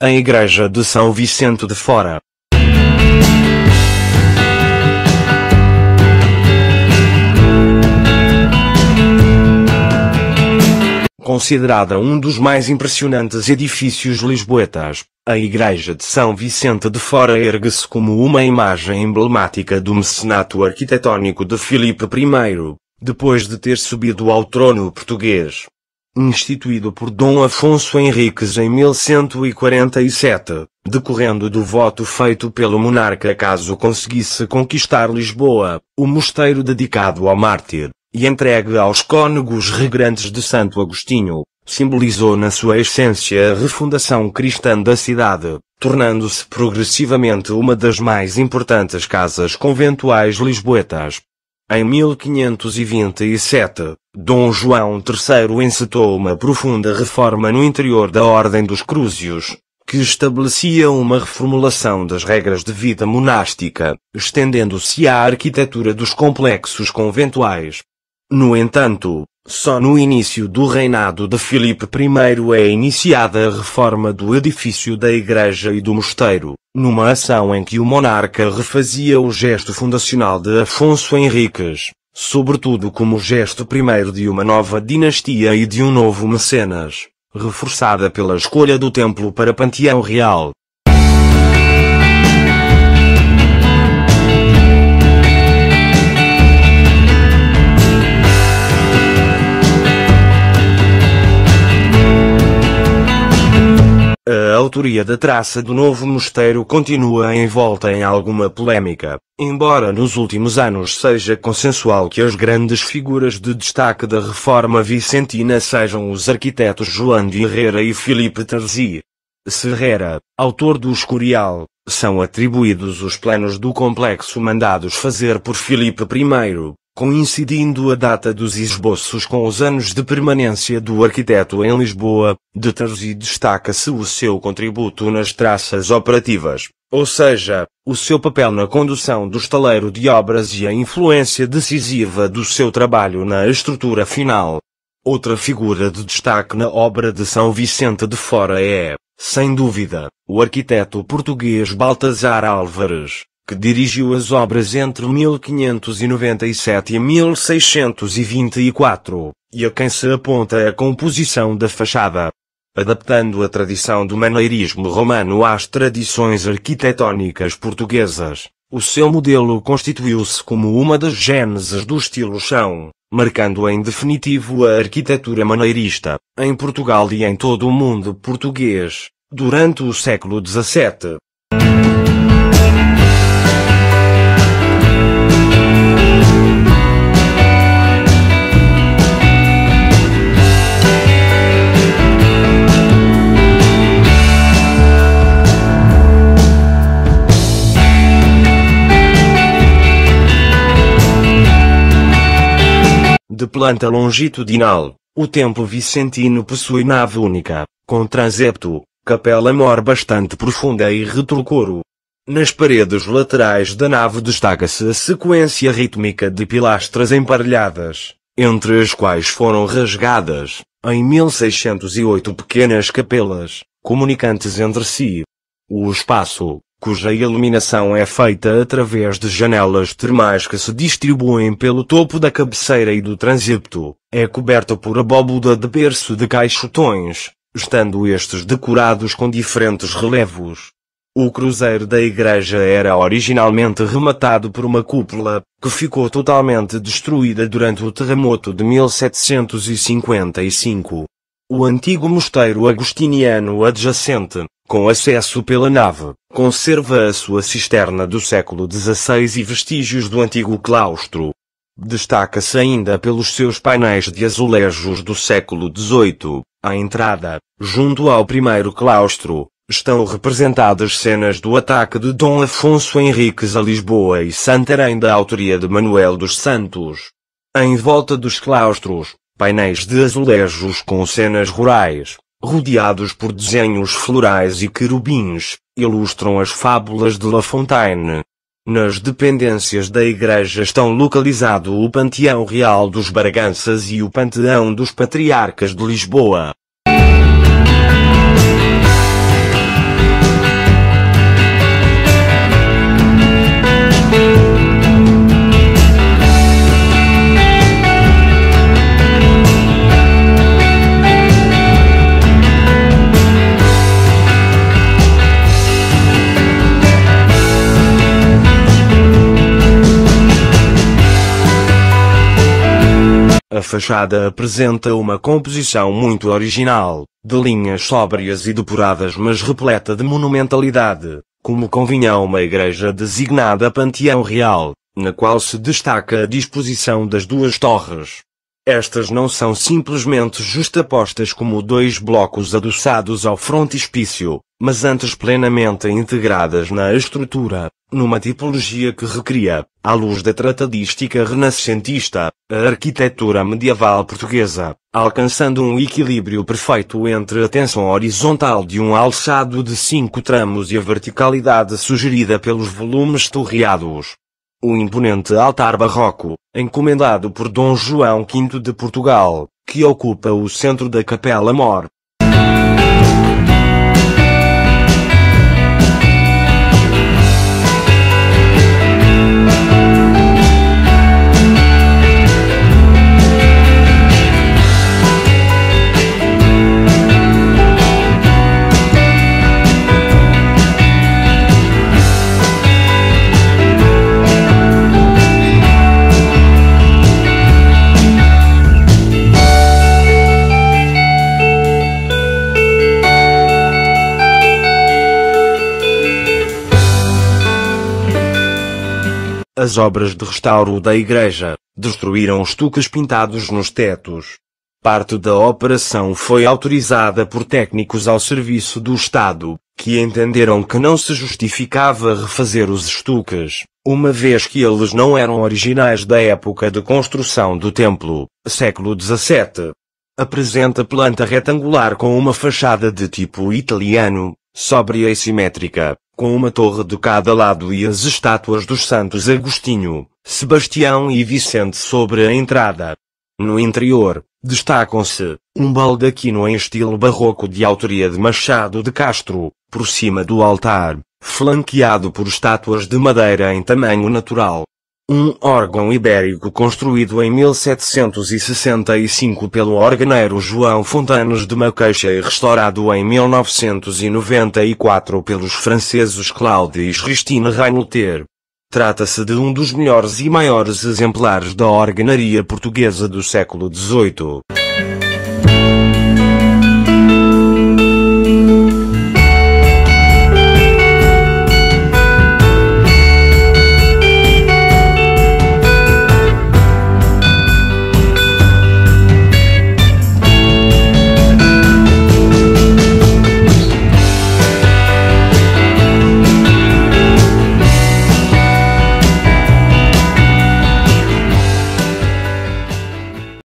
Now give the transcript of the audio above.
A Igreja de São Vicente de Fora. Considerada um dos mais impressionantes edifícios lisboetas, a Igreja de São Vicente de Fora ergue-se como uma imagem emblemática do mecenato arquitetónico de Filipe I, depois de ter subido ao trono português. Instituído por Dom Afonso Henriques em 1147, decorrendo do voto feito pelo monarca caso conseguisse conquistar Lisboa, o mosteiro dedicado ao mártir, e entregue aos cônegos regrantes de Santo Agostinho, simbolizou na sua essência a refundação cristã da cidade, tornando-se progressivamente uma das mais importantes casas conventuais lisboetas. Em 1527, Dom João III encetou uma profunda reforma no interior da Ordem dos Crúsios, que estabelecia uma reformulação das regras de vida monástica, estendendo-se à arquitetura dos complexos conventuais. No entanto, só no início do reinado de Filipe I é iniciada a reforma do edifício da igreja e do mosteiro, numa ação em que o monarca refazia o gesto fundacional de Afonso Henriques, sobretudo como gesto primeiro de uma nova dinastia e de um novo mecenas, reforçada pela escolha do templo para Panteão Real. A autoria da traça do novo mosteiro continua envolta em alguma polêmica, embora nos últimos anos seja consensual que as grandes figuras de destaque da reforma vicentina sejam os arquitetos João de Herrera e Filipe Tarzi. Serrera, autor do Escorial, são atribuídos os planos do complexo mandados fazer por Filipe I, coincidindo a data dos esboços com os anos de permanência do arquiteto em Lisboa. De Tarzi destaca-se o seu contributo nas traças operativas, ou seja, o seu papel na condução do estaleiro de obras e a influência decisiva do seu trabalho na estrutura final. Outra figura de destaque na obra de São Vicente de Fora é, sem dúvida, o arquiteto português Baltazar Álvares, que dirigiu as obras entre 1597 e 1624, e a quem se aponta a composição da fachada. Adaptando a tradição do maneirismo romano às tradições arquitetónicas portuguesas, o seu modelo constituiu-se como uma das gêneses do estilo chão, marcando em definitivo a arquitetura maneirista, em Portugal e em todo o mundo português, durante o século XVII. De planta longitudinal, o templo vicentino possui nave única, com transepto, capela-mor bastante profunda e retrocoro. Nas paredes laterais da nave destaca-se a sequência rítmica de pilastras emparelhadas, entre as quais foram rasgadas, em 1608 pequenas capelas, comunicantes entre si. O espaço, cuja iluminação é feita através de janelas termais que se distribuem pelo topo da cabeceira e do transepto, é coberto por abóbada de berço de caixotões, estando estes decorados com diferentes relevos. O cruzeiro da igreja era originalmente rematado por uma cúpula, que ficou totalmente destruída durante o terremoto de 1755. O antigo mosteiro agostiniano adjacente, com acesso pela nave, conserva a sua cisterna do século XVI e vestígios do antigo claustro. Destaca-se ainda pelos seus painéis de azulejos do século XVIII. À entrada, junto ao primeiro claustro, estão representadas cenas do ataque de Dom Afonso Henriques a Lisboa e Santarém da autoria de Manuel dos Santos. Em volta dos claustros, painéis de azulejos com cenas rurais, rodeados por desenhos florais e querubins, ilustram as fábulas de La Fontaine. Nas dependências da igreja estão localizados o Panteão Real dos Braganças e o Panteão dos Patriarcas de Lisboa. A fachada apresenta uma composição muito original, de linhas sóbrias e depuradas mas repleta de monumentalidade, como convinha a uma igreja designada Panteão Real, na qual se destaca a disposição das duas torres. Estas não são simplesmente justapostas como dois blocos adoçados ao frontispício, mas antes plenamente integradas na estrutura, numa tipologia que recria, à luz da tratadística renascentista, a arquitetura medieval portuguesa, alcançando um equilíbrio perfeito entre a tensão horizontal de um alçado de 5 tramos e a verticalidade sugerida pelos volumes torreados. O imponente altar barroco, encomendado por Dom João V de Portugal, que ocupa o centro da Capela-Mor. As obras de restauro da igreja destruíram estuques pintados nos tetos. Parte da operação foi autorizada por técnicos ao serviço do Estado, que entenderam que não se justificava refazer os estuques, uma vez que eles não eram originais da época de construção do templo, século XVII. Apresenta planta retangular com uma fachada de tipo italiano, sóbria e simétrica, com uma torre de cada lado e as estátuas dos santos Agostinho, Sebastião e Vicente sobre a entrada. No interior, destacam-se um baldaquino em estilo barroco de autoria de Machado de Castro, por cima do altar, flanqueado por estátuas de madeira em tamanho natural. Um órgão ibérico construído em 1765 pelo organeiro João Fontanes de Maqueixa e restaurado em 1994 pelos franceses Claude e Christine Reinolter. Trata-se de um dos melhores e maiores exemplares da organaria portuguesa do século XVIII.